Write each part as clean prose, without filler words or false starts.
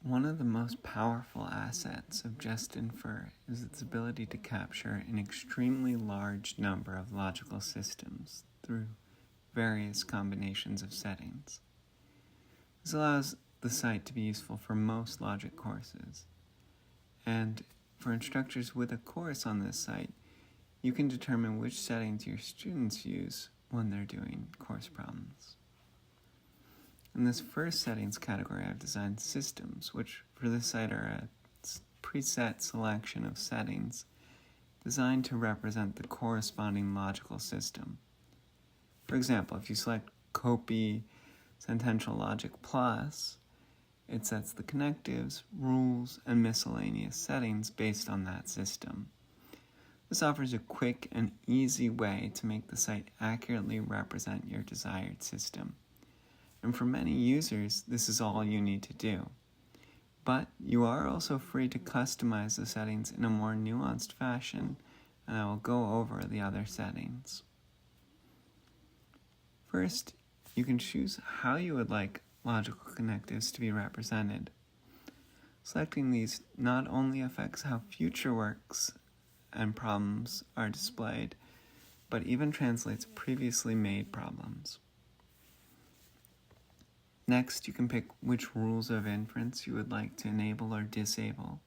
One of the most powerful assets of JustInfer is its ability to capture an extremely large number of logical systems through various combinations of settings. This allows the site to be useful for most logic courses. And for instructors with a course on this site, you can determine which settings your students use when they're doing course problems. In this first settings category, I've designed systems, which for this site are a preset selection of settings designed to represent the corresponding logical system. For example, if you select Copy Sentential Logic Plus, it sets the connectives, rules, and miscellaneous settings based on that system. This offers a quick and easy way to make the site accurately represent your desired system. And for many users, this is all you need to do. But you are also free to customize the settings in a more nuanced fashion, and I will go over the other settings. First, you can choose how you would like logical connectives to be represented. Selecting these not only affects how future works and problems are displayed, but even translates previously made problems. Next, you can pick which rules of inference you would like to enable or disable.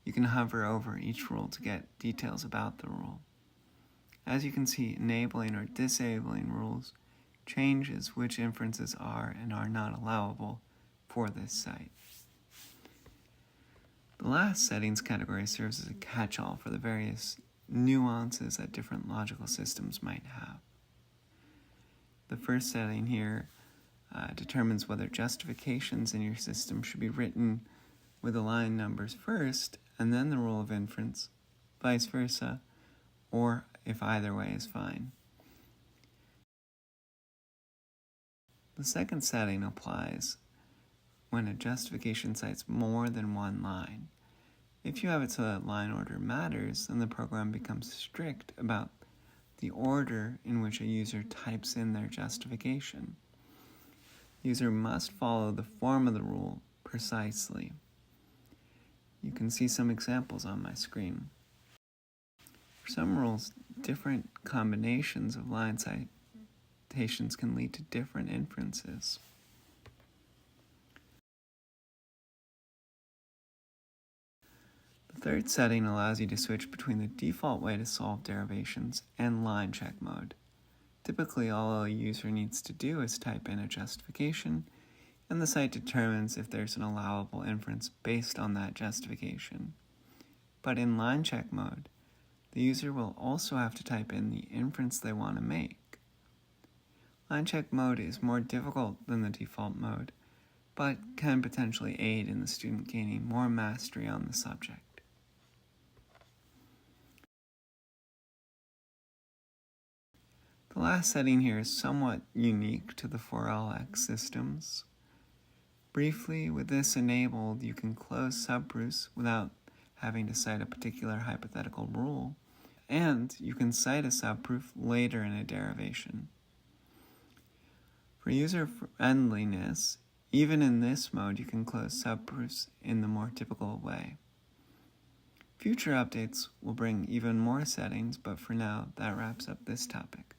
You can hover over each rule to get details about the rule. As you can see, enabling or disabling rules changes which inferences are and are not allowable for this site. The last settings category serves as a catch-all for the various nuances that different logical systems might have. The first setting here determines whether justifications in your system should be written with the line numbers first and then the rule of inference, vice versa, or if either way is fine. The second setting applies when a justification cites more than one line. If you have it so that line order matters, then the program becomes strict about the order in which a user types in their justification. The user must follow the form of the rule precisely. You can see some examples on my screen. For some rules, different combinations of line citations can lead to different inferences. The third setting allows you to switch between the default way to solve derivations and line check mode. Typically, all a user needs to do is type in a justification, and the site determines if there's an allowable inference based on that justification. But in line check mode, the user will also have to type in the inference they want to make. Line check mode is more difficult than the default mode, but can potentially aid in the student gaining more mastery on the subject. The last setting here is somewhat unique to the 4LX systems. Briefly, with this enabled, you can close subproofs without having to cite a particular hypothetical rule, and you can cite a subproof later in a derivation. For user friendliness, even in this mode, you can close subproofs in the more typical way. Future updates will bring even more settings, but for now, that wraps up this topic.